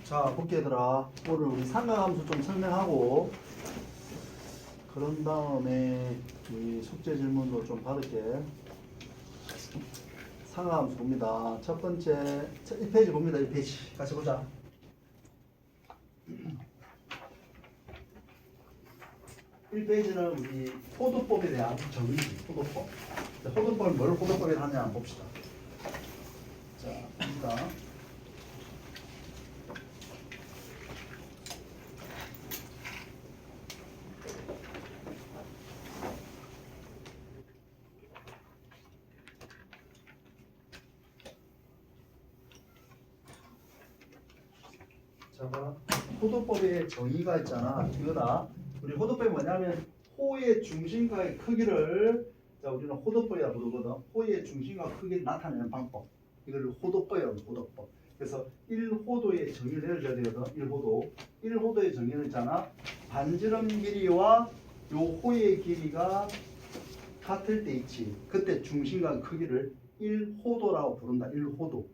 자, 볼게 얘들아. 오늘 우리 상가함수 좀 설명하고 그런 다음에 우리 숙제 질문도 좀 받을게. 상가함수 봅니다. 첫 번째 1페이지 봅니다. 1페이지 같이 보자. 1페이지는 우리 호도법에 대한 정의, 호도법. 호도법을 뭘 호도법이라 하냐 한번 봅시다. 자, 봅니다. 자, 봐라. 호도법의 정의가 있잖아. 이거다. 우리 호도법이 뭐냐면 호의 중심과의 크기를 자 우리는 호도법이라 부르거든. 호의 중심과 크기를 나타내는 방법. 이걸 호도법이라고 호도법. 그래서 1호도의 정의를 내려줘야 되거든. 1호도. 1호도의 정의는 있잖아. 반지름 길이와 요 호의 길이가 같을 때 있지. 그때 중심과 크기를 1호도라고 부른다. 1호도.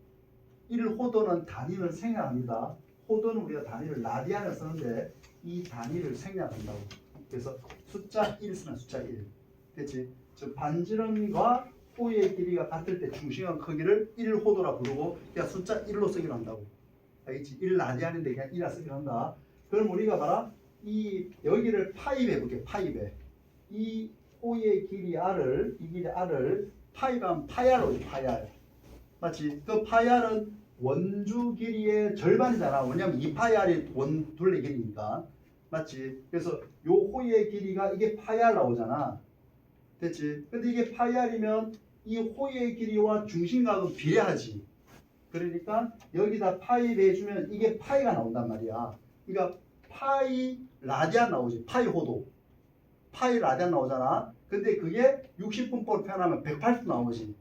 1호도는 단위를 생략합니다. 호도는 우리가 단위를 라디안을 쓰는데 이 단위를 생략한다고. 그래서 숫자 1 쓰면 숫자 1. 됐지? 즉 반지름과 호의 길이가 같을 때 중심과 크기를 1호도라 부르고 그냥 숫자 1로 쓰기로 한다고. 알겠지? 1 라디안인데 그냥 1라 쓰기로 한다. 그럼 우리가 봐라. 이 여기를 파입해 볼게. 파입해. 이 호의 길이 r을 이 길이 r을 파입하면 파야로 파야. 맞지? 그 파야는 원주 길이의 절반이잖아. 왜냐면 2파이알이 원 둘레 길이니까. 맞지? 그래서 요 호의 길이가 이게 파이알 나오잖아. 됐지? 근데 이게 파이알이면 이 호의 길이와 중심각은 비례하지. 그러니까 여기다 파이 해주면 이게 파이가 나온단 말이야. 그러니까 파이 라디안 나오지. 파이 호도. 파이 라디안 나오잖아. 근데 그게 60분법으로 표현하면 180도 나오지.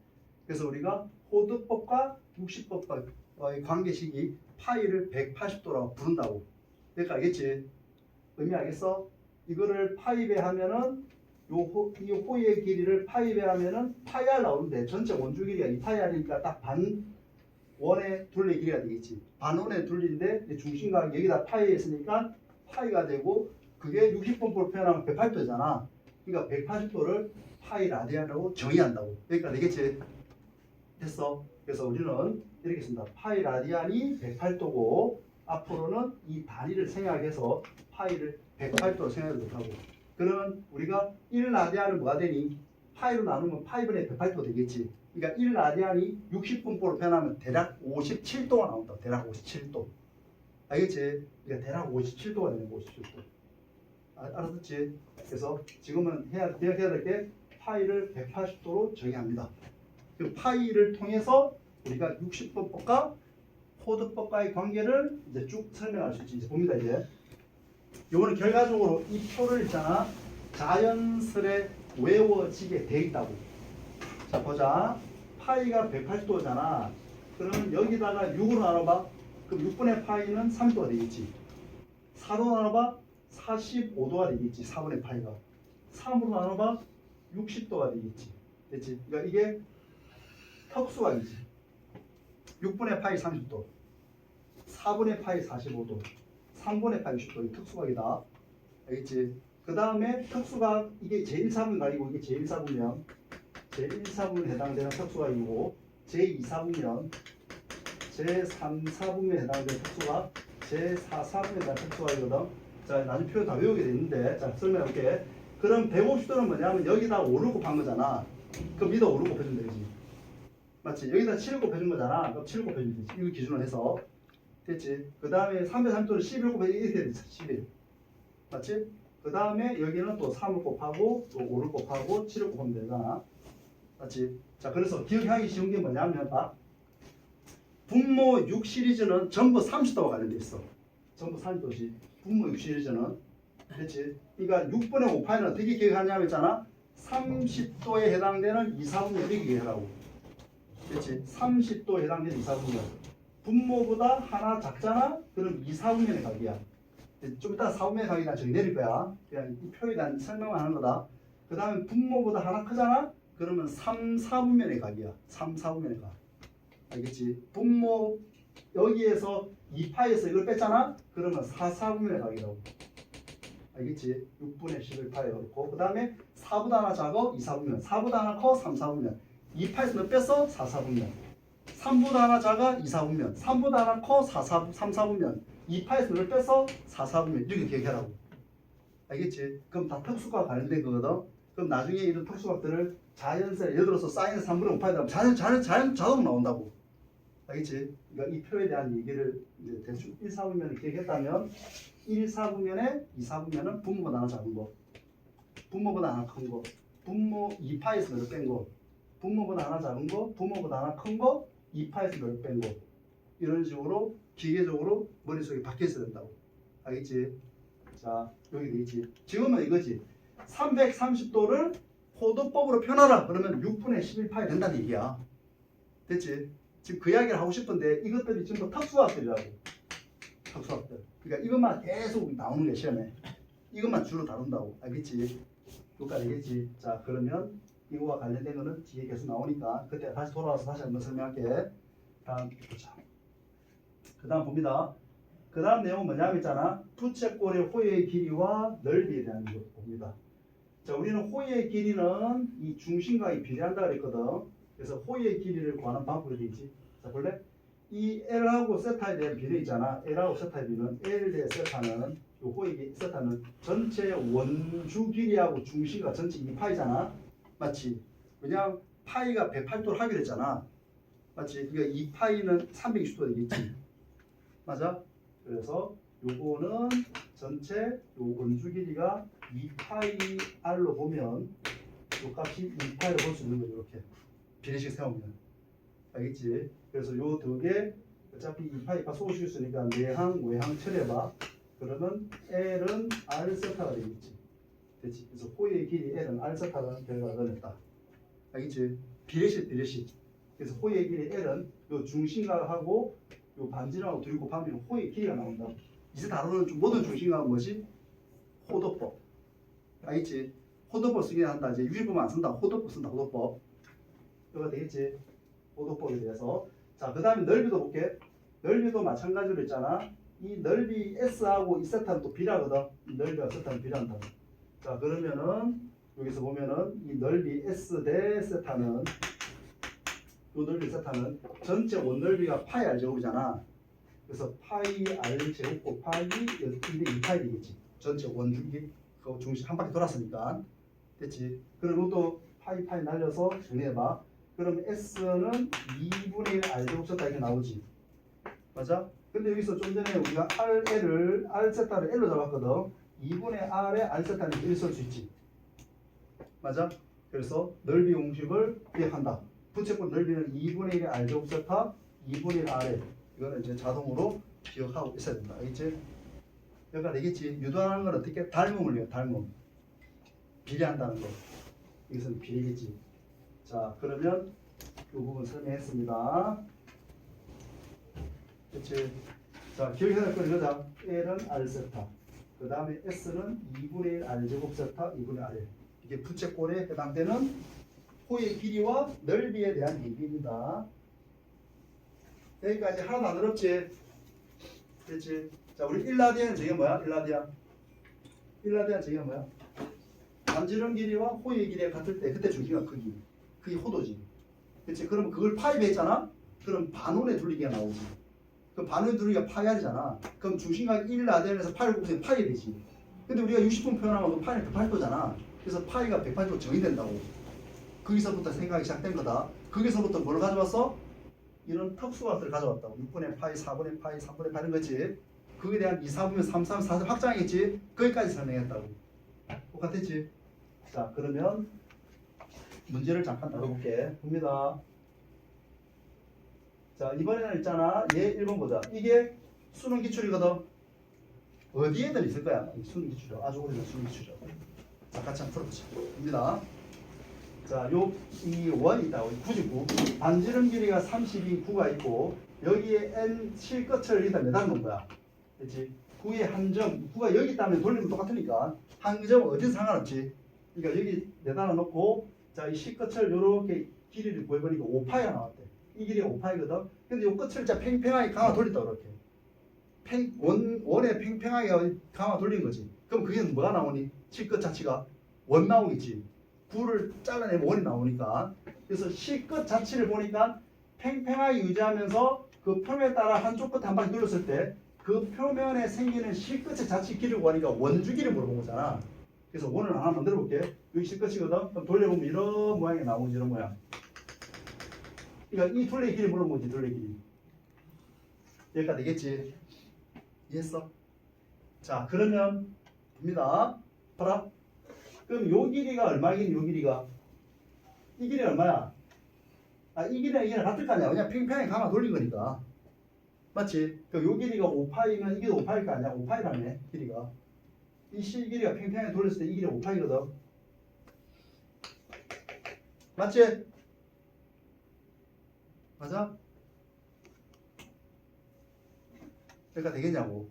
그래서 우리가 호도법과 60법과의 관계식이 파이를 180도라고 부른다고. 그러니까 알겠지? 의미 알겠어? 이거를 파이배 하면은 이 호의 길이를 파이배 하면은 파이알 나오는데 전체 원주 길이가 2파이알이니까 딱 반 원의 둘레 길이가 되겠지. 반 원의 둘레인데 중심각 여기다 파이 했으니까 파이가 되고 그게 60분법으로 표현하면 180도잖아. 그러니까 180도를 파이 라디안으로 정의한다고. 그러니까 되겠지? 됐어. 그래서 우리는 이렇게 씁니다. 파이 라디안이 108도고 앞으로는 이 단위를 생략해서 파이를 108도로 생각을 못하고 그러면 우리가 1 라디안은 뭐가 되니? 파이로 나누면 파이분의 108도 되겠지. 그러니까 1 라디안이 60분포로 표현하면 대략 57도가 나온다. 대략 57도. 알겠지? 그러니까 대략 57도가 되는 57도. 알았지? 그래서 지금은 기억해야 될 게 파이를 180도로 정의합니다. 그 파이를 통해서 우리가 60분법과 호도법과의 관계를 이제 쭉 설명할 수 있지. 이제 봅니다. 이제 요거는 결과적으로 이 표를 있잖아. 자연스레 외워지게 돼 있다고. 자 보자. 파이가 180도잖아. 그러면 여기다가 6으로 나눠봐. 그럼 6분의 파이는 30도가 되겠지. 4로 나눠봐. 45도가 되겠지. 4분의 파이가. 3으로 나눠봐. 60도가 되겠지. 됐지? 그러니까 이게 특수각이지. 6분의 파이 30도, 4분의 파이 45도, 3분의 파이 60도. 이 특수각이다. 알겠지? 그 다음에 특수각, 이게 제1사분각이고 이게 제1사분면, 제1사분에 해당되는 특수각이고 제2사분면, 제3사분면에 해당되는 특수각, 제4사분면에 해당되는 특수각이거든. 자, 나중에 표현 다 외우게 되는데, 자, 설명해볼게. 그럼 150도는 뭐냐면 여기다 5를 곱한 거잖아. 그럼 위도 5를 곱해주면 되지. 맞지? 여기다 7을 곱해준 거잖아. 그럼 7을 곱해주면 되지. 이거 기준으로 해서. 됐지? 그 다음에 330도를 11 곱해서 이렇게 되지. 11. 맞지? 그 다음에 여기는 또 3을 곱하고 또 5를 곱하고 7을 곱하면 되잖아. 맞지? 자, 그래서 기억하기 쉬운 게 뭐냐면 봐. 분모 6 시리즈는 전부 30도와 관련돼 있어. 전부 30도지. 분모 6 시리즈는. 됐지? 그러니까 6분의 5파이는 어떻게 기억하냐면 있잖아. 30도에 해당되는 2, 4분의 이렇게 기억하라고. 그렇지? 30도에 해당되는 2, 4분면. 분모보다 하나 작잖아? 그럼 2, 4분면의 각이야. 좀 이따 4분면의 각이 나 저기 내릴 거야. 그냥 이 표에 대한 설명만 하는 거다. 그 다음에 분모보다 하나 크잖아? 그러면 3, 4분면의 각이야. 3, 4분면의 각. 알겠지? 분모 여기에서 2파에서 이걸 뺐잖아? 그러면 4, 4분의 가기라고. 알겠지? 6분의 11파에 그렇고 그 다음에 4보다 하나 작아 2, 4분면 4보다 하나 커 3, 4분면 2파에서 몇 뺐어? 4, 4분면 3보다 하나 작아 2, 4분면 3보다 하나 커 4, 4, 3, 4분면 2파에서 몇 뺐어? 4, 4분면 이렇게 기억해라고. 알겠지? 그럼 다 특수과 관련된 거거든. 그럼 나중에 이런 특수각들을 자연세 예를 들어서 사인의 3분의 5파에 되면 자동 나온다고. 알겠지? 그러니까 이 표에 대한 얘기를 이제 대충 1, 4분면을 기억했다면 1, 4분면에 2, 4분면은 분모보다 하나 작은 거, 분모보다 하나 큰 거, 분모 2파에서 몇 뺀 거, 분모보다 하나 작은 거, 분모보다 하나 큰 거, 2파에서 몇 뺀 거. 이런 식으로 기계적으로 머릿속에 박혀 있어야 된다고. 알겠지? 자, 여기 되겠지. 지금은 이거지. 330도를 호도법으로 표현하라. 그러면 6분의 11파이 된다는 얘기야. 됐지? 지금 그 이야기를 하고 싶은데 이것들이 전부 특수학들이라고. 특수학들. 그러니까 이것만 계속 나오는 게 시험에. 이것만 주로 다룬다고. 알겠지? 여기까지 알겠지? 자, 그러면 이거와 관련된 거는 뒤에 계속 나오니까 그때 다시 돌아와서 다시 한번 설명할게. 다음 보자. 그 다음 봅니다. 그 다음 내용은 뭐냐면 있잖아. 부채꼴의 호의 길이와 넓이에 대한 거 봅니다. 자, 우리는 호의 길이는 이 중심과 비례한다 그랬거든. 그래서 호의 길이를 구하는 방법이 되지. 자, 볼래? 이 L하고 세타에 대한 비례 있잖아. L하고 세타의 비례는 L 대 세타는 이 호의 세타는 전체 원주 길이하고 중심과 전체 2파이잖아. 맞지? 그냥 파이가 108도를 하기로 했잖아. 맞지? 그러니까 2파이는 360도 되겠지. 맞아? 그래서 요거는 전체 요 원주 길이가 2파이 R로 보면 요 값이 2파이로 볼 수 있는 거죠. 이렇게 비례식 세우면. 알겠지? 그래서 요 두 개 어차피 2파이가 소수일 수 있으니까 내항, 외항 처리해봐. 그러면 L은 R 세타가 되겠지. 됐지? 그래서 호의 길이 L은 R 세타라는 결과가 얻어냈다. 알겠지? 비례식. 그래서 호의 길이 L은 요 중심각하고 요 반지름하고 둘이 곱하면 호의 길이가 나온다. 이제 다루는 모든 중심각은 뭐지? 호도법. 알겠지? 호도법 쓰긴 한다. 이제 유리법 안 쓴다. 호도법 쓴다. 호도법. 이거 되겠지? 호도법에 대해서. 자, 그 다음에 넓이도 볼게. 넓이도 마찬가지로 있잖아. 이 넓이 S하고 이 세타는 또 비례하거든. 이 넓이와 세타는 비례한다. 자, 그러면은 여기서 보면은 이 넓이 S 대 세타는 요 넓이 세타는 전체 원넓이가 파이 R 제곱이잖아. 그래서 파이 R 제곱 곱하기 2파이 되겠지. 전체 원주기 그 중심 한 바퀴 돌았으니까. 됐지? 그리고 또 파이 날려서 정리해봐. 그럼 S는 2분의 1 R 제곱 세타 이렇게 나오지. 맞아? 근데 여기서 좀 전에 우리가 R 세타를 L로 잡았거든. 2분의 R에 R 세타는 1 쓸 수 있지. 맞아? 그래서 넓이 공식을 기억한다. 부채꼴 넓이는 2분의 1의 R 제곱 세타 2분의 1 R에 이거는 이제 자동으로 기억하고 있어야 된다. 알겠지? 여기가 되겠지? 유도하는 건 어떻게? 닮음을 위해 닮음. 비례한다는 거. 이것은 비례겠지. 자, 그러면 이 부분 설명했습니다. 그치? 자, 기억해야 될 건 이거다. L은 R 세타. 그 다음에 S는 2분의 1 R 제곱 세타 2분의 R. 이게 부채꼴에 해당되는 호의 길이와 넓이에 대한 얘기입니다. 여기까지 하나도 안 어렵지? 그렇지? 자, 우리 1라디안 저게 뭐야? 1라디안 저게 뭐야? 반지름 길이와 호의 길이가 같을 때 그때 중심각 크기. 그게 호도지. 그렇지? 그러면 그걸 파이브 했잖아? 그럼 반원의 둘리기가 나오지. 그럼 반원의 둘리기가 파이 R이잖아. 그럼 중심각 1라디안에서 파이를 곱해서 파이 되지. 근데 우리가 60분 표현하면 파이는 108도잖아. 그래서 파이가 108도 정의된다고. 거기서부터 생각이 시작된 거다. 거기서부터 뭘 가져왔어? 이런 특수값들을 가져왔다고. 6분의 파이, 4분의 파이, 3분의 파이는 거지. 그에 대한 2, 4분의 3, 3, 4 확장했지. 거기까지 설명했다고. 똑같았지? 자, 그러면 문제를 잠깐 다뤄볼게. 봅니다. 자, 이번에는 있잖아. 얘 1번 보자. 이게 수능 기출이거든. 어디에든 있을 거야. 수능 기출이야. 아주 오래된 수능 기출이야. 자, 같이 한번 풀어보자. 봅니다. 자, 이 원이 있다. 99. 반지름 길이가 32, 9가 있고 여기에 n 실끝을 여기다 매달아 놓은 거야. 그렇지? 9의 한 점, 9가 여기 있다면 돌리면 똑같으니까 한 점 어디서 상관없지. 그러니까 여기 매달아 놓고 자, 이 실끝을 이렇게 길이를 구해보니까 5파이가 나왔대. 이 길이가 5파이거든. 근데 요 끝을 자 팽팽하게 감아 돌렸다 그렇게. 원에 팽팽하게 감아 돌린 거지. 그럼 그게 뭐가 나오니? 실끝 자체가 원 나오겠지. 부를 잘라내면 원이 나오니까. 그래서 실끝 자체를 보니까 팽팽하게 유지하면서 그 표면에 따라 한쪽 끝 한 바퀴 눌렀을 때 그 표면에 생기는 실끝의 자체 길이를 구하니까 원주기를 물어본 거잖아. 그래서 원을 하나 만들어 볼게. 여기 실끝이거든. 그럼 돌려보면 이런 모양이 나오지, 이런 모양. 그러니까 이 둘레 길이 물어본 거지, 둘레 길이. 여기까지 되겠지? 이해했어? 자, 그러면 봅니다. 봐라. 그럼 요 길이가 얼마긴 요 길이가? 이 길이 얼마야? 아, 이 길이랑 이게 같을 거 아니야. 그냥 팽팽하게 감아 돌린 거니까. 맞지? 그럼 요 길이가 5파이면 이게 5파일 거 아니야? 5파이라네, 길이가. 이 실 길이가 팽팽하게 돌렸을 때 이 길이가 5파이거든. 맞지? 맞아? 그러니까 되겠냐고.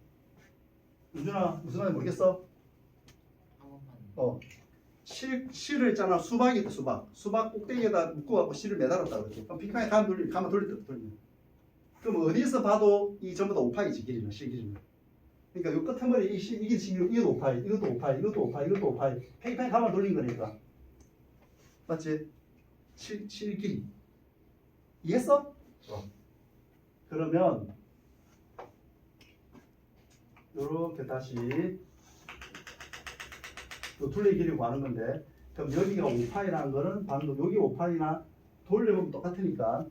윤준아, 무슨 말인지 모르겠어? 실을 있잖아. 수박이 있다, 수박. 수박 꼭대기에다 묶어갖고 실을 매달았다 그러지. 그럼 팽팽하게 감아 돌렸다. 그럼 어디서 봐도 이 전부 다 5파이지, 길이는, 실 길이는. 그러니까 요 끝머리 이게 지금 이것도 5파이, 이것도 5파이, 이것도 5파이, 이것도 5파이. 팽팽하게 감아 돌린 거니까. 맞지? 실 길이. 이해했어? 그러면 요렇게 다시 요 둘레 길이 구하는 건데, 그럼 여기가 5파이라는 거는 방금 여기 5파이나 돌려보면 똑같으니까,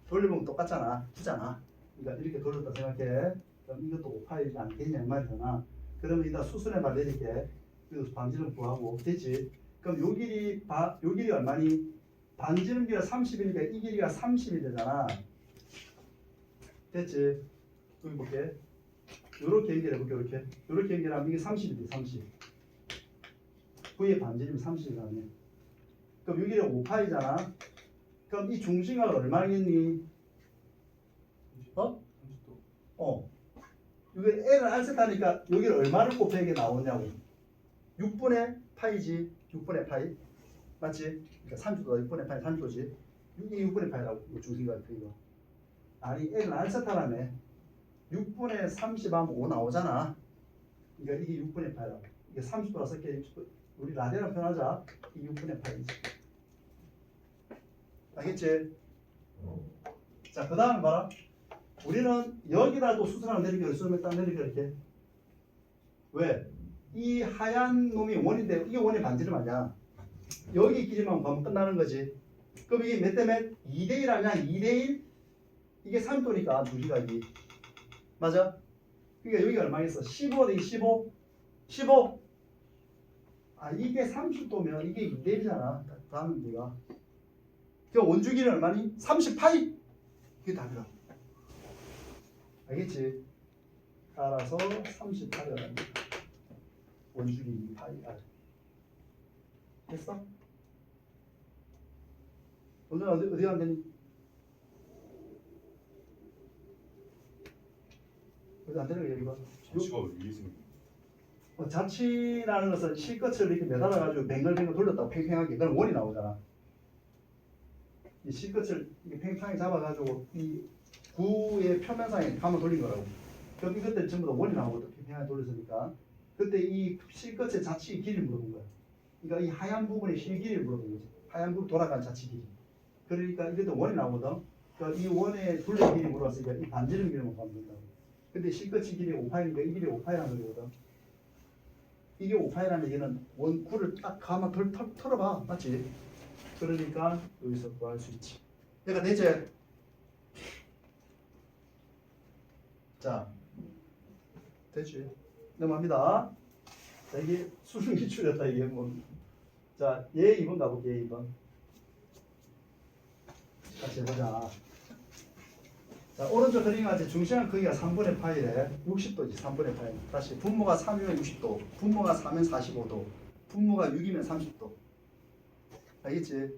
돌려보면 똑같잖아, 주잖아. 그러니까 이렇게 돌렸다 생각해. 그럼 이것도 5파이지 않겠냐 이 말이잖아. 그러면 이따 수순에 말 내릴게. 그래서 반지름 구하고 됐지. 그럼 요 길이 얼마니? 반지름 길이가 30이니까 이 길이가 30이 되잖아. 됐지? 여기 볼게. 요렇게 연결해볼게. 요렇게 연결하면 이게 30이 돼. 30. V의 반지름이 30이라네. 그럼 여기가 5파이잖아. 그럼 이 중심각은 얼마겠니? 여기 L을 알세타니까 여기를 얼마를 곱하는 게 나오냐고. 6분의 파이지. 6분의 파이. 맞지? 그러니까 30도다. 6분의 파이 30도지. 이게 6분의 파이라고. 중심각 이거. 아니 L을 알세타라며. 6분의 30 하면 5 나오잖아. 그러니까 이게 6분의 파이라고. 이게 30도라 쓸게. 우리 라디안을 표현하자. 이 6분의 파이지. 알겠지? 자, 그 다음에 봐라. 우리는 여기다 또 수선을 내리기를 쓰면 딱 내리기를 이렇게. 왜? 이 하얀 놈이 원인데 이게 원의 반지름 아니야. 여기 길이만 보면 끝나는 거지. 그럼 이게 몇 대 몇? 2대1 아니야? 2대1? 이게 3도니까 두 시각이. 맞아? 그러니까 여기가 얼마겠어? 15 대 15? 15? 아, 이게 30도면 이게 2대1이잖아. 다음 얘가. 그 원주기는 얼마니? 30파이? 그게 답이라고. 알겠지? 따라서 30파이라는 원주기 2파이. 됐어? 오늘 어디 안 되니? 어디 안 되는 거야, 이거? 자치가 위에 있는 자치라는 것은 실끝을 이렇게 매달아가지고 뱅글뱅글 돌렸다가 팽팽하게, 그건 원이 나오잖아. 이 실끝을 이렇게 팽팽하게 잡아가지고 이 구의 표면상에 감아 돌린 거라고. 그럼 이것들 전부 다 원이 나오거든. 팽팽하게 돌렸으니까. 그때 이 실끝의 자치 길이를 물어본 거야. 그러니까 이 하얀 부분의 실 길이를 물어본 거지. 하얀 부분 돌아간 자치 길이. 그러니까 이것도 원이 나오거든. 그러니까 이 원의 둘레 길이 물어봤으니까 이 반지름 길이만 구하면 된다고. 근데 실끝의 길이 5파이니까 이 길이 5파이라는 거거든. 이게 5파이라는 얘기는 원 구를 딱 감아 털어봐. 맞지? 그러니까 여기서 구할 수 있지. 내가 대체 자 됐지? 넘어갑니다. 자, 이게 수능 기출이었다 이게 뭐. 자, 얘 2번 가볼게. 얘 2번 같이 해보자. 자, 오른쪽 그림 같이 중심의 크기가 3분의 파이래. 60도지. 3분의 파이. 다시 분모가 3이면 60도, 분모가 4면 45도, 분모가 6이면 30도. 알겠지?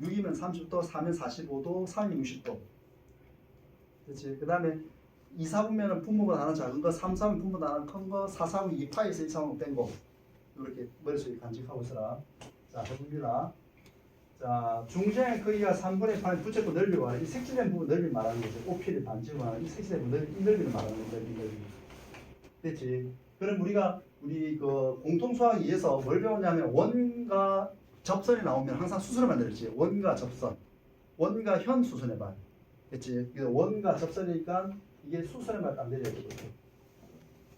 6이면 30도, 4면 45도, 3이면 60도. 그렇지? 그 다음에 2, 4분면은 분모가 하나 작은 거, 3, 4면 분모가 하나 큰 거, 4, 4면 2파이에서 1, 3은 뺀 거. 이렇게 머릿속에 간직하고 있어라. 자, 해봅니다. 자, 중심의 크기가 3분의 8 부채꼴 넓이와 이 색칠된 부분 넓이 말하는 거죠. OP를 반지름하는 이 색칠된 부분 넓이, 이 넓이를 말하는 거죠. 이 넓이. 됐지? 그럼 우리 그 공통수학 2에서 뭘 배웠냐면 원과 접선이 나오면 항상 수선을 만들었지. 원과 접선, 원과 현 수선의 발. 됐지? 그래서 원과 접선이니까 이게 수선의 발 안 내려야 되거든.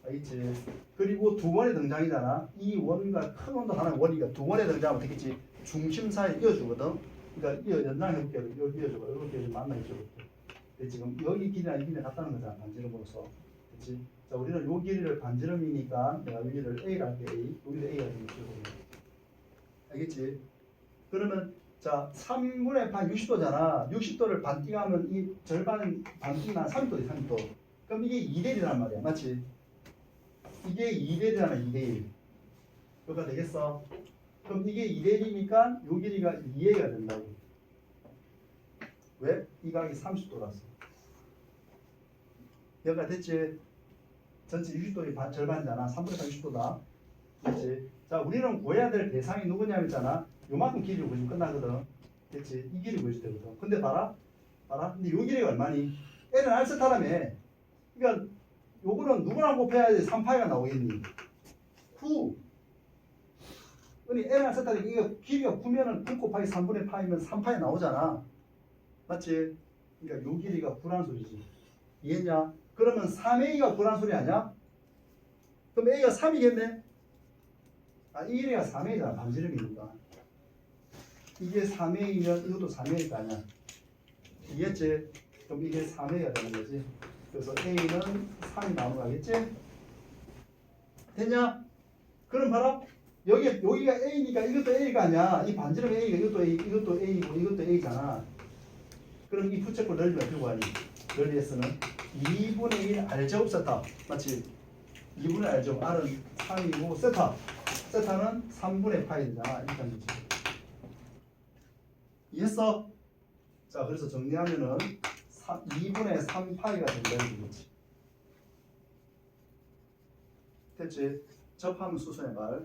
알겠지? 그리고 두 번의 등장이잖아. 이 원과 큰 원도 하나의 원이니까 두 번의 등장하면 되겠지. 중심 사이에 이어주거든. 그러니까 연장해볼게요. 이어줘봐. 이렇게 만나있죠. 지금 여기 길이랑 이 길이 같다는 거잖아. 반지름으로서. 그렇지? 자, 우리는 요 길이를 반지름이니까 내가 여기를 A라 할게. A. 여기도 A가 되는 거죠. 알겠지? 그러면 자, 3분의 8 60도잖아. 60도를 반띵하면 이 절반 반띵은 30도지. 30도. 그럼 이게 2대1이란 말이야. 맞지? 이게 2대1이잖아. 2대1. 그러니까 되겠어? 그럼 이게 2대1이니까 요 길이가 2A가 된다고. 왜? 이 각이 30도라서. 여기가 됐지? 전체 60도의 절반이잖아. 3분의 8 60도다. 됐지? 자, 우리는 구해야 될 대상이 누구냐면 있잖아. 요만큼 길이를 구해주면 끝나거든. 됐지? 이 길이 구해줄 되거든. 근데 봐라. 근데 요 길이가 얼마니? L은 R세타라며. 그러니까 요거는 누구랑 곱해야지 3파이가 나오겠니? 9. 아니 L은 R세타니까 이거 길이가 9면은 9 곱하기 3분의 파이면 3파이 나오잖아. 맞지? 그러니까 요 길이가 9란 소리지. 이해했냐? 그러면 3A가 9란 소리 아니야? 그럼 A가 3이겠네? 이 길이가 3A잖아. 반지름이니까. 이게 3A면 이것도 3A일 거 아니야. 이해했지? 그럼 이게 3A가 되는 거지. 그래서 A는 3이 나오는 거 알겠지? 됐냐? 그럼 봐라. 여기가 A니까 이것도 A가 아니야. 이 반지름 A가 이것도 A, 이것도 A고 이것도 A잖아. 그럼 이 부채꼴 넓이가 어떻게 구하니? 넓이에서는 2분의 1 R제곱 세타. 맞지? 2분의 R제곱. R은 3이고 세타는 3분의 파이잖아. 이렇게 하면 되지. 이해했어? 자, 그래서 정리하면은 2분의 3파이가 된다는 얘기지. 됐지? 접하면 수선의 발.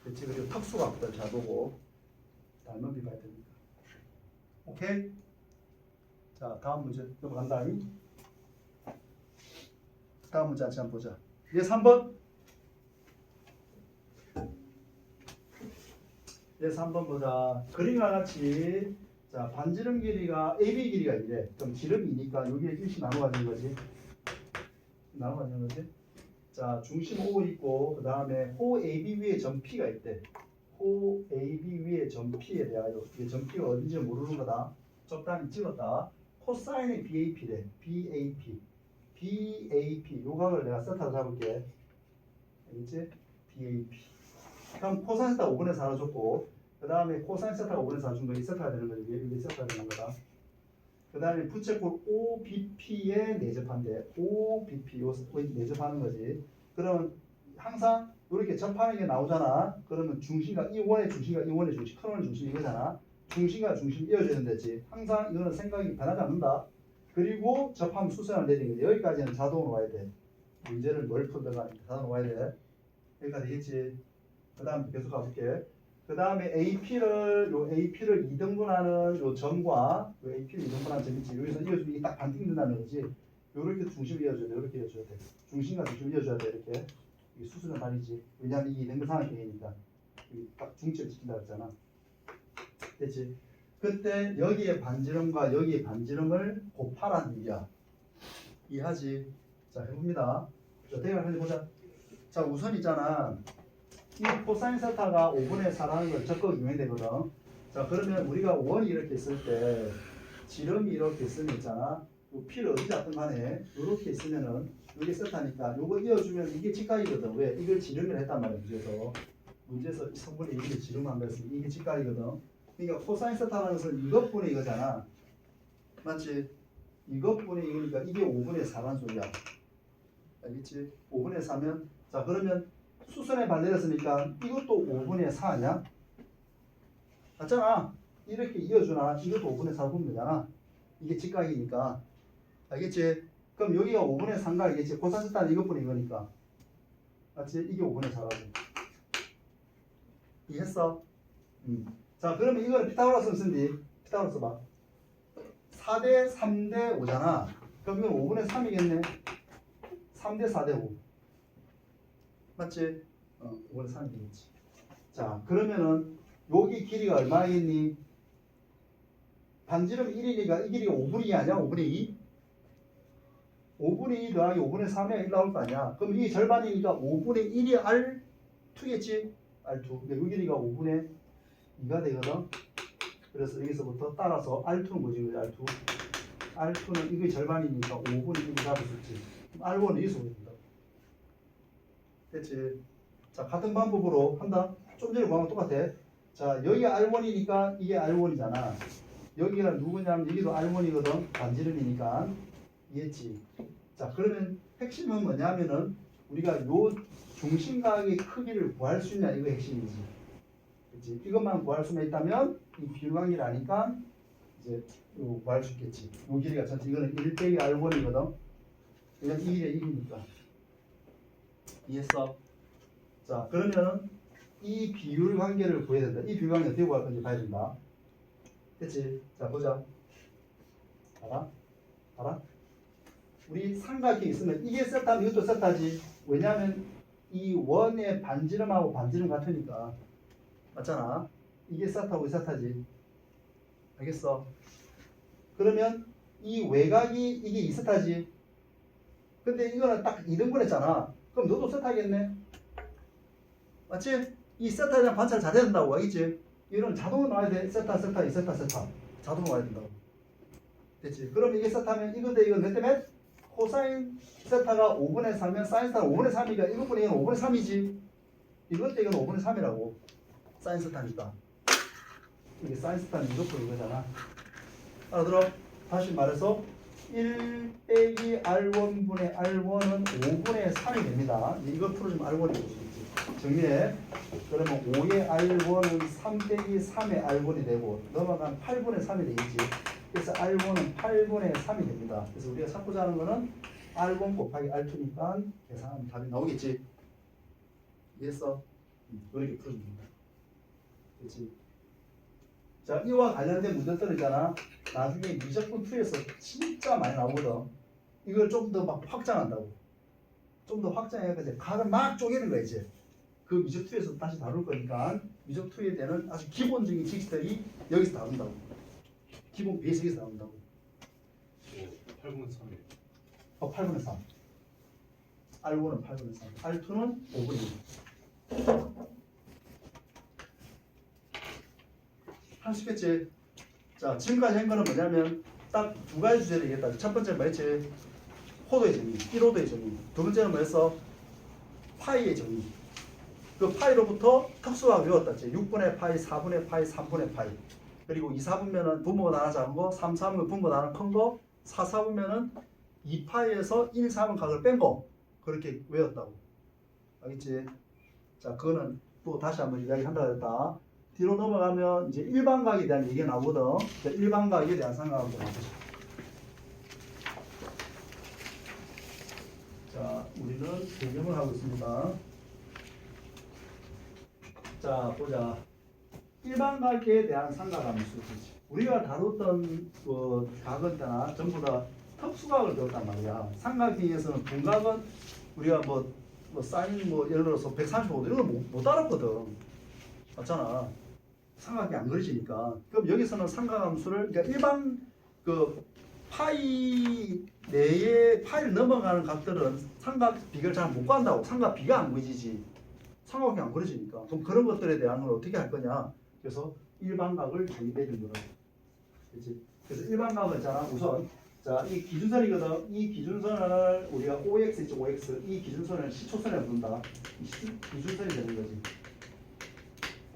됐지? 그리고 특수각들 잘 보고 넓이 봐야 됩니다. 오케이? 자, 다음 문제 넘어간다. 다음 문제 같이 한번 보자. 얘 3번. 얘 3번 보자. 그림과 같이 자, 반지름 길이가 AB 길이가 이래. 그럼 지름이니까 여기에 1씩 나눠가지는 거지. 자, 중심 O 있고 그 다음에 호 AB 위에 점 P가 있대. 호 AB 위에 점 P에 대하여 이게 점 P가 어딘지 모르는 거다. 적당히 찍었다. 코사인의 BAP래. BAP. 요 각을 내가 세타로 잡을게. 알겠지? BAP. 그럼 코사인 세타 5분의 4로 줬고 그 다음에 코사인 세타가 5분의 4 준 거 이 세타가 되는 거지. 이게 세타가 되는 거다. 그 다음에 부채꼴 OBP에 내접한대. OBP 요 내접하는 거지. 그러면 항상 이렇게 접하는 게 나오잖아. 그러면 중심과 이 원의 중심, 큰 원의 중심 이거잖아. 중심과 중심 이어져야 된다지. 항상 이거는 생각이 변하지 않는다. 그리고 접하면 수선을 내리는 거지. 여기까지는 자동으로 와야 돼. 문제를 뭘 풀다가 자동으로 와야 돼. 여기까지 되겠지. 그 다음 계속 가볼게. 그 다음에 AP를 2등분하는 요 점과 요 AP를 2등분하는 점이 있지. 여기서 이어주면 이게 딱 반띵된다는 거지. 요렇게 중심을 이어줘야 돼. 이렇게 이어줘야 돼. 중심과 중심을 이어줘야 돼. 이렇게. 이게 수순은 다르지. 왜냐면 이게 등근상의 경이니까. 이게 딱 중점을 지킨다 그랬잖아. 됐지? 그때 여기에 반지름과 여기에 반지름을 곱하라는 얘기야. 이해하지? 자, 해봅니다. 자, 대결 해보자. 자, 우선 있잖아. 이 코사인 세타가 5분의 4라는 걸 적극 유행되거든. 자, 그러면 우리가 원이 이렇게 있을 때 지름이 이렇게 있으면 있잖아. 요 P를 어디 잡든 간에 이렇게 있으면은 이게 세타니까 요거 이어주면 이게 직각이거든. 왜? 이걸 지름을 했단 말이야. 문제에서 성분의 이게 지름한 거였으니 이게 직각이거든. 그러니까 코사인 세타라는 것은 이것분의 이거잖아. 맞지? 이것분의 이거니까 이게 5분의 4란 소리야. 알겠지? 5분의 4면 자, 그러면 수선에 발내렸으니까 이것도 5분의 4 아니야? 맞잖아. 이렇게 이어주나 이것도 5분의 4 보면 되잖아. 이게 직각이니까. 알겠지? 그럼 여기가 5분의 3가 알겠지? 코사인 세타는 이것분의 이거니까. 맞지? 이게 5분의 4라고. 이해했어? 자, 그러면 이거는 피타고라스 쓴디. 피타고라스 봐. 4대 3대 5잖아. 그럼 이건 5분의 3이겠네. 3대 4대 5. 맞지? 5분의 3이 되겠지. 자, 그러면은 여기 길이가 얼마겠니? 반지름 1이니까 이 길이가 5분의 2 아니야? 5분의 2? 5분의 2 더하기 5분의 3에 1 나올 거 아니야? 그럼 이게 절반이니까 5분의 1이 R2겠지? R2. 근데 이 길이가 5분의 2가 되거든? 그래서 여기서부터 따라서 R2는 뭐지? R2. R2는 이게 절반이니까 5분의 1이 잡을 수 있지. R1은 여기서 보인다. 됐지? 자, 같은 방법으로 한다. 좀 전에 보면 똑같아. 자, 여기가 R1이니까 이게 R1이잖아. 여기가 누구냐면 여기도 R1이거든. 반지름이니까. 이해했지? 자, 그러면 핵심은 뭐냐면은 우리가 요 중심각의 크기를 구할 수 있냐 이거 핵심이지. 그치? 이것만 구할 수만 있다면 이 비율관계를 아니까 이제 요 구할 수 있겠지. 요 길이가 전체 이거는 1 빼기 R1이거든. 이건 2의 1이니까. 이해했어? 자, 그러면은 이 비율 관계를 구해야 된다. 이 비율 관계 어떻게 구할 건지 봐야 된다. 됐지? 자, 보자. 알아? 우리 삼각형이 있으면 이게 세타면 이것도 세타지. 왜냐하면 이 원의 반지름하고 반지름 같으니까. 맞잖아. 이게 세타고 이 세타지. 알겠어? 그러면 이 외곽이 이게 2세타지. 근데 이거는 딱 2등분 했잖아. 그럼 너도 세타겠네. 맞지? 이 세타에 대한 관찰 잘해야 된다고. 알겠지? 이런 자동으로 나와야 돼. 세타, 2세타, 세타. 자동으로 나와야 된다고. 됐지? 그럼 이게 세타면 이거 대 이건 몇 대면? 코사인 세타가 5분의 3이면 사인 세타가 5분의 3이니까 이것분의 이건 5분의 3이지. 이것 대 이건 5분의 3이라고. 사인 세타니까. 이게 사인 세타는 이것분의 이거잖아. 알아들어? 다시 말해서 1 빼기 R1분의 R1은 5분의 3이 됩니다. 이걸 풀어주면 R1이 될 수 있지. 정리해. 그러면 5의 R1은 3 빼기 3의 R1이 되고 넘어가면 8분의 3이 되겠지. 그래서 R1은 8분의 3이 됩니다. 그래서 우리가 찾고자 하는 거는 R1 곱하기 R2니까 계산하면 답이 나오겠지. 이해했어? 이렇게 풀어주면 된다. 그렇지? 자, 이와 관련된 문제들 있잖아. 나중에 미적분 2에서 진짜 많이 나오거든. 이걸 좀 더 막 확장한다고. 좀 더 확장해서 각을 막 쪼개는 거야 이제. 그 미적 2에서 다시 다룰 거니까 미적 2에 대한 아주 기본적인 지식들이 여기서 다룬다고. 기본 베이직에서 나온다고. 8분의 3이에요. 8분의 3. R1은 8분의 3. R2는 5분의 2. 할 수 있겠지? 자, 지금까지 한 거는 뭐냐면 딱 두 가지 주제를 얘기했다. 첫 번째는 뭐였지? 호도의 정의, 1호도의 정의. 두 번째는 뭐였어? 파이의 정의. 그 파이로부터 특수가 외웠다. 6분의 파이, 4분의 파이, 3분의 파이. 그리고 2, 4분면은 분모가 나눠 작은 거, 3, 4분면 분모 나눠 큰 거, 4, 4분면은 2파이에서 1, 4분 각을 뺀 거. 그렇게 외웠다고. 알겠지? 자, 그거는 또 다시 한번 이야기한다 그랬다. 뒤로 넘어가면 이제 일반각에 대한 얘기가 나오거든. 일반각에 대한 생각을 좀 해보자. 자, 우리는 변경을 하고 있습니다. 자, 보자. 일반각에 대한 삼각함수. 우리가 다뤘던 그 각은 때나 전부 다 특수각을 배웠단 말이야. 삼각형에서는 분각은 우리가 뭐 사인 뭐 예를 들어서 135도 이런 거 못 알았거든. 맞잖아. 삼각이 안 그려지니까. 그럼 여기서는 삼각함수를 그러니까 일반 그 파이 내에 파이를 넘어가는 각들은 삼각 비교를 잘 못 구한다고. 삼각 비가 안 그려지지. 삼각이 안 그려지니까. 그럼 그런 것들에 대한 걸 어떻게 할 거냐? 그래서 일반각을 정의해 준 거라고. 그렇지? 그래서 일반각은 있잖아. 우선 자, 이 기준선이거든. 이 기준선을 우리가 OX 있죠, OX. 이 기준선을 시초선이라고 부른다. 기준선이 되는 거지.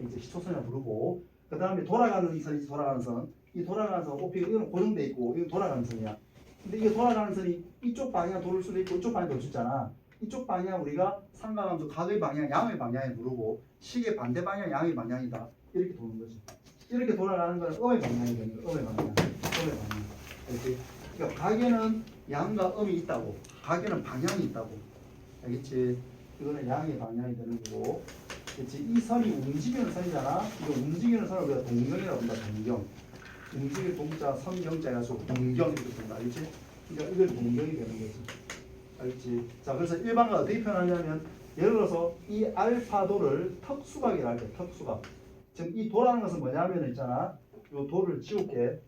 이제 시초선이라고 부르고, 그 다음에 돌아가는 선이 돌아가는 선. 이 돌아가는 선, OP 이거는 고정돼 있고, 이거 돌아가는 선이야. 근데 이게 돌아가는 선이 이쪽 방향 돌을 수도 있고, 이쪽 방향 돌 수 있잖아. 이쪽 방향 우리가 삼각함수 각의 방향, 양의 방향에 부르고, 식의 반대 방향, 양의 방향이다. 이렇게 도는 거지. 이렇게 돌아가는 거는 음의 방향이 되는 거야. 음의 방향. 음의 방향. 이렇게. 그러니까 각에는 양과 음이 있다고. 각에는 방향이 있다고. 알겠지? 이거는 양의 방향이 되는 거고. 그렇지? 이 선이 움직이는 선이잖아. 이거 움직이는 선을 우리가 동경이라고 한다. 동경. 움직일 동자, 선경자 해가지고 동경 이렇게 된다. 알겠지? 그러니까 이걸 동경이 되는 거지. 알겠지? 자, 그래서 일반과 어떻게 표현하냐면 예를 들어서 이 알파도를 턱수각이라 할게. 턱수각. 지금 이 도라는 것은 뭐냐면 있잖아. 요 도를 지울게.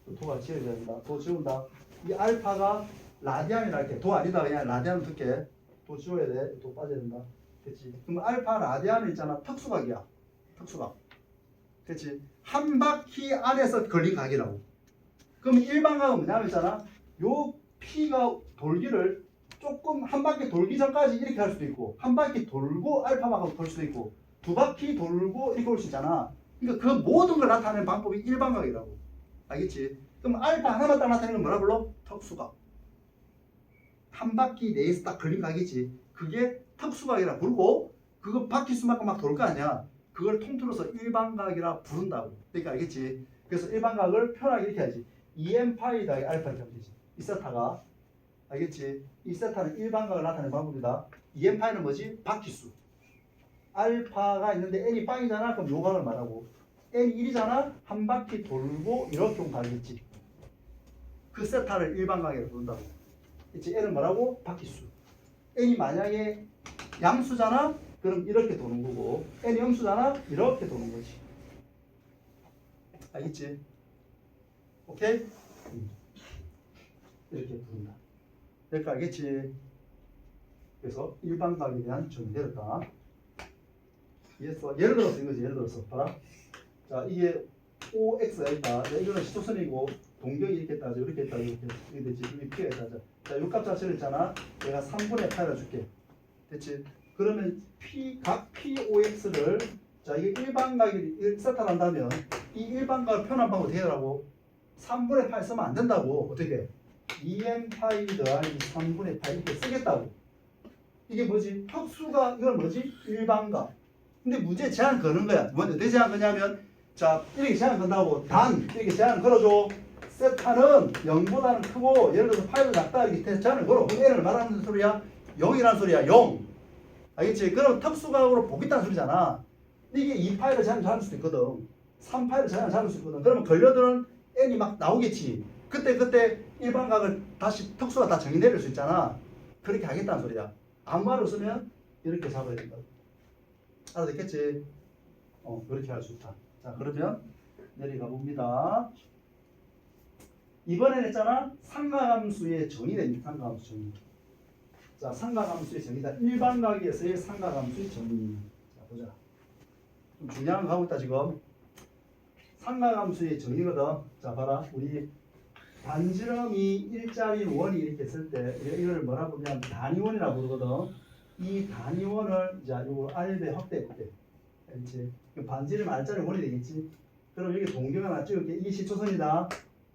요 도가 지어야 된다. 도 지운다. 이 알파가 라디안이라 할게. 도 아니다. 그냥 라디안 듣게. 도 지워야 돼. 도 빠져야 된다. 그렇지? 그럼 알파 라디안은 있잖아. 턱수각이야. 턱수각. 그렇지? 한 바퀴 안에서 걸린 각이라고. 그럼 일반각은 뭐냐면 있잖아. 요 P가 돌기를 조금 한 바퀴 돌기 전까지 이렇게 할 수도 있고 한 바퀴 돌고 알파만큼 돌 수도 있고 두 바퀴 돌고 이렇게 올 수 있잖아. 그러니까 그 모든 걸 나타내는 방법이 일반각이라고. 알겠지? 그럼 알파 하나만 딱 나타내는 건 뭐라 불러? 턱수각. 한 바퀴 내에서 딱 걸린 각이지. 그게 턱수각이라 부르고 그거 바퀴 수만큼 막 돌 거 아니야. 그걸 통틀어서 일반각이라 부른다고. 그러니까 알겠지? 그래서 일반각을 편하게 이렇게 하지. 2n 파이 더하기 알파 이렇게 하면 되지. 이 세타가. 알겠지? 이 세타는 일반각을 나타내는 방법이다. 2n 파이는 뭐지? 바퀴수. 알파가 있는데 n이 빵이잖아. 그럼 요 각을 말하고 n이 1이잖아. 한 바퀴 돌고 이렇게 온 각이겠지. 그 세타를 일반각이라고 부른다고. 그치? n은 뭐라고? 바퀴수. n이 만약에 양수잖아. 그럼 이렇게 도는 거고 n이 음수잖아. 이렇게 도는 거지. 알겠지? 오케이? 이렇게 부른다. 그러니까 알겠지? 그래서 일반각에 대한 정의 내렸다. 이해했어? 예를 들어서 이거지. 예를 들어서 봐라. 자, 이게 OX가 있다. 자, 이거는 시초선이고 동경이 이렇게 따져 이렇게 했다 이렇게 되지. 이게 P가 있다. 자, 요 값 자체를 있잖아. 내가 3분의 8을 줄게. 됐지? 그러면 각 POX를 자, 이게 일반각이 세타한다면 이 일반각을 표현한 방법 어떻게 하라고? 3분의 8 쓰면 안 된다고. 어떻게? 2n 파이 더하기 3분의 8 이렇게 쓰겠다고. 이게 뭐지? 턱수가 이건 뭐지? 일반각. 근데 문제 제한 거는 거야. 먼저 어떻게 제한 거냐면 자, 이렇게 제한 건다고. 단 이렇게 제한 걸어줘. 세타는 0보다는 크고 예를 들어서 파이도 작다 이렇게 제한을 걸어. 그럼 n을 말하는 소리야? 0이라는 소리야. 0. 알겠지? 그럼 턱수각으로 보겠다는 소리잖아. 이게 2파이를 제한 잡을 수도 있거든. 3파이를 제한 잡을 수 있거든. 그러면 걸려드는 n이 막 나오겠지. 그때 일반각을 다시 턱수가 다 정의내릴 수 있잖아. 그렇게 하겠다는 소리야. 아무 말 없으면 이렇게 잡아야 된다. 알아듣겠지? 그렇게 할 수 있다. 자, 그러면 내려가 봅니다. 이번에는 했잖아. 삼각함수의 정의는 삼각함수 정의. 자, 삼각함수의 정의다. 일반각에서의 삼각함수의 정의. 자, 보자. 좀 중요한 거 하고 있다 지금. 삼각함수의 정의거든. 자, 봐라. 우리 반지름이 일자리인 원이 이렇게 있을 때 이걸 뭐라 부르냐면 단위원이라고 부르거든. 이 단위원을 자, 요거 R배 확대해볼게. 알겠지? 반지름 R자리 원이 되겠지? 그럼 여기 동경 하나 찍을게. 이게 시초선이다.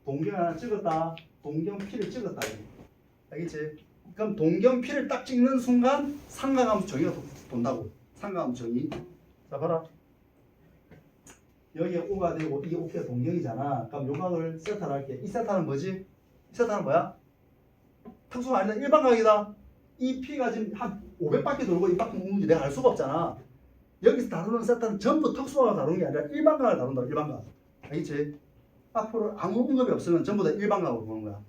동경 하나 찍었다. 동경 P를 찍었다. 알겠지? 그럼 동경 P를 딱 찍는 순간 삼각함수 정의가 돈다고. 삼각함수 정의. 자, 봐라. 여기에 O가 되고 이게 O가 동경이잖아. 그럼 요각을 세타로 할게. 이 세타는 뭐지? 이 세타는 뭐야? 특수가 아니라 일반각이다. 이 P가 지금 한 500바퀴 돌고 이만큼 오는지 내가 알 수가 없잖아. 여기서 다루는 세타는 전부 특수각을 다루는 게 아니라 일반각을 다룬다. 일반각. 알겠지? 앞으로 아무 언급이 없으면 전부 다 일반각으로 보는 거야.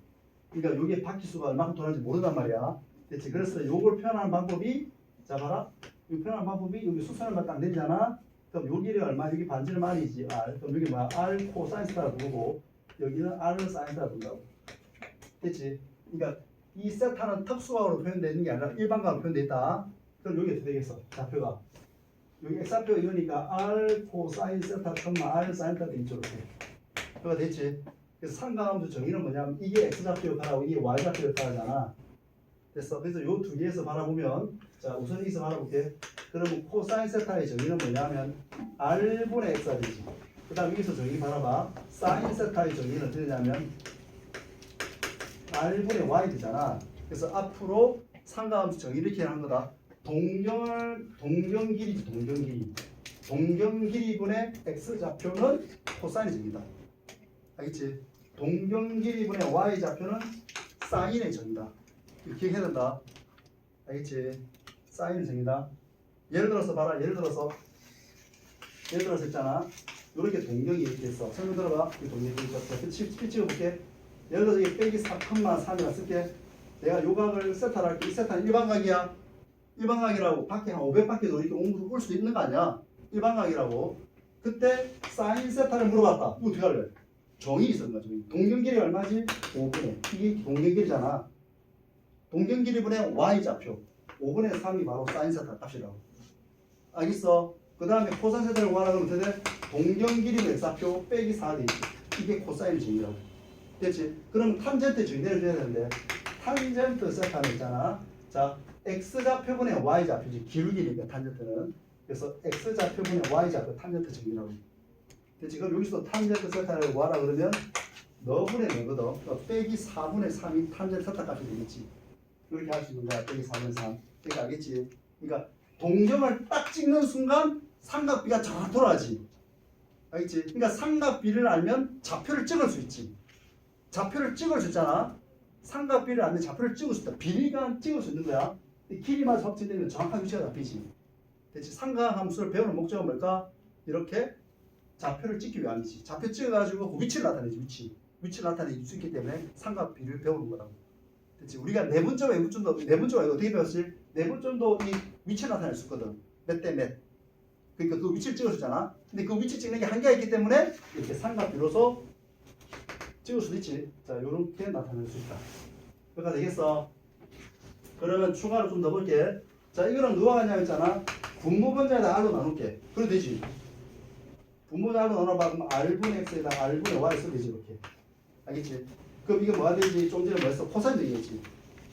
그러니까 여기에 바퀴수가 얼마큼 돌아는지 모른단 말이야. 됐지? 그래서 요걸 표현하는 방법이 자 봐라. 이 표현하는 방법이 여기 수선을 딱 내리잖아. 그럼 여기를 얼마? 여기 반지름 R이지. R. 그럼 여기 뭐야? R 코사인스타를 부르고 여기는 R을 사인스타를 부른다고. 됐지? 그러니까 이 세타는 특수각으로 표현되는 게 아니라 일반각으로 표현되어 있다. 그럼 여기 어떻게 되겠어? 좌표가. 여기 X좌표 이거니까 R 코사인 세타, R 사인 세타 되겠죠. 이렇게. 그거 됐지? 그래서 삼각함수 정의는 뭐냐면 이게 X좌표 역할하고 이게 Y좌표 역할하잖아. 됐어. 그래서 요 두 개에서 바라보면 자, 우선 여기서 바라볼게. 그러면 코사인 세타의 정의는 뭐냐면 R분의 X가 되지. 그 다음 여기서 정의 바라봐. 사인 세타의 정의는 어떻게 되냐면 R분의 Y 되잖아. 그래서 앞으로 삼각함수 정의 이렇게 하는 거다. 동경 길이지. 동경 길이분의 X좌표는 코사인의 정의다. 알겠지? 동경 길이분의 Y좌표는 사인의 정의다. 이렇게 해야 된다. 알겠지? 사인의 정의다. 예를 들어서 봐라. 예를 들어서 있잖아. 이렇게 동경이 이렇게 있어. 설명 들어봐. 이 동경이 이렇게 있어. 피 찍어볼게. 예를 들어서 이게 빼기 4,3이라 쓸게. 내가 요각을 세타를 할게. 이 세타는 일반각이야. 일반각이라고 밖에 한 500바퀴도 이렇게 올 수도 있는 거 아니야. 일반각이라고. 그때 사인 세타를 물어봤다. 이거 어떻게 할래? 정이 있었는 거죠. 동경길이 얼마지? 5분의. 이게 동경길이잖아. 동경길이 분의 y좌표. 5분의 3이 바로 사인 세타 값이라고. 알겠어? 그 다음에 코사인 세타를 구하라 그러면 어떻게 돼? 동경길이는 x좌표 빼기 4 돼 있지. 이게 코사인 정의라고. 됐지? 그럼 탄젠트 정의를 줘야 되는데 탄젠트 세타는 있잖아. 자, x좌표분의 y좌표지. 기울기니까 탄젠트는. 그래서 x좌표분의 y좌표 탄젠트 정의라고. 됐지? 그럼 여기서 탄젠트 세타를 구하라 그러면 너분의 너거든. 그러니까 빼기 4분의 3이 탄젠트 세타 값이 되겠지. 이렇게 할 수 있는 거야. 빼기 4분의 3. 그러니까 알겠지? 그러니까 동경을 딱 찍는 순간 삼각비가 잘 돌아가지. 알겠지? 그러니까 삼각비를 알면 좌표를 찍을 수 있지. 좌표를 찍을 수 있잖아. 삼각비를 알면 좌표를 찍을 수 있다. 비리가 찍을 수 있는 거야. 길이만 확정되면 정확한 위치가 잡히지. 됐지? 삼각함수를 배우는 목적은 뭘까? 이렇게 좌표를 찍기 위함이지. 좌표 찍어가지고 그 위치를 나타내지. 위치를 나타낼 수 있기 때문에 삼각비를 배우는 거라고. 됐지? 우리가 내분점, 외분점도 내분점을 어떻게 배웠지? 내분점도 이 위치를 나타낼 수 있거든. 몇 대 몇. 그러니까 그 위치를 찍어주잖아. 근데 그 위치 찍는 게 한계가 있기 때문에 이렇게 삼각비로서 찍을 수도 있지. 자, 이렇게 나타낼 수 있다. 그러니까 되겠어. 그러면 추가로 좀 더 볼게. 자, 이거는 누가 같냐 했잖아. 분모분자에다 r로 나눌게. 그래 되지. 분모분자 r로 나눠봐. 그럼 r분의 x에다 r분의 y 쓰면 되지. 이렇게. 알겠지? 그럼 이게 뭐가 되지? 좀 전에 뭐 했어? 코사인 되겠지.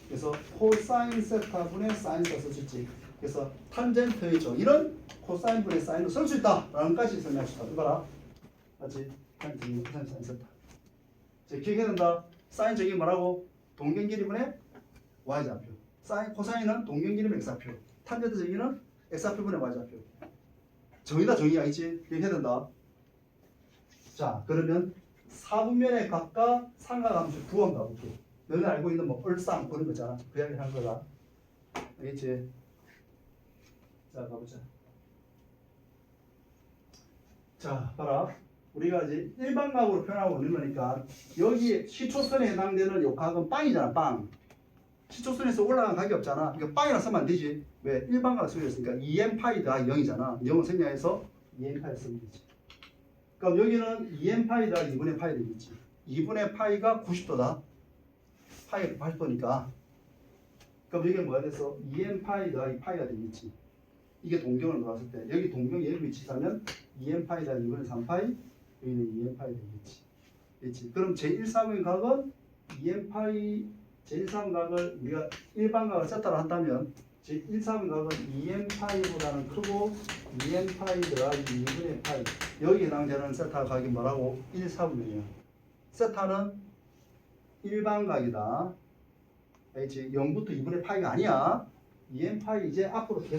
그래서 코사인 세타분의 사인 세타 쓸 수 있지. 그래서 탄젠트의 정의는 코사인 분의 사인으로 쓸 수 있다 라는 것까지 설명할 수 있다. 이봐라. 맞지? 탄젠트 코사인 사인 세타. 자, 기억해야 된다. 사인 정의 뭐라고? 동경길이분의 y좌표. 사인 코사인은 동경길이분의 x좌표. 탄젠트 정의는 x좌표분의 y좌표. 정의다 정의야. 있지? 기억해야 된다. 자, 그러면 4분면의 각과 삼각함수 구원 가볼게. 너네 알고 있는 뭐 얼쌍 그런 거잖아. 그 이야기를 한 거다. 알겠지? 자, 가보자. 자, 봐라. 우리가 이제 일반각으로 표현하고 있는 거니까 여기 시초선에 해당되는 요 각은 빵이잖아. 빵. 시초선에서 올라간 각이 없잖아. 이거 빵이라 쓰면 안 되지. 왜? 일반각 쓰였으니까 2n파이 더하기 0이잖아. 0을 생략해서 2n파이 쓰면 되지. 그럼 여기는 2n파이 더하기 2분의 파이 되겠지. 2분의 파이가 90도다. 파이가 80도니까. 그럼 이게 뭐가 돼서 2n파이 더하기 파이가 되겠지. 이게 동경을 놓았을 때 여기 동경 얘를 위치하면 2n파이 더하기 2분의 3파이 여기는 2n파이 되겠지. 그렇지. 그럼 제1사분의 각은 2n파이 제1사분각을 우리가 일반각을 세타로 한다면 제1사분의 각은 2n파이보다는 크고 2n파이 더하기 2분의 파이 여기에 해당되는 세타 각이 뭐라고? 1사분면이야. 세타는 일반각이다. 알겠지? 0부터 2분의 파이가 아니야. 2n파이 이제 앞으로 계속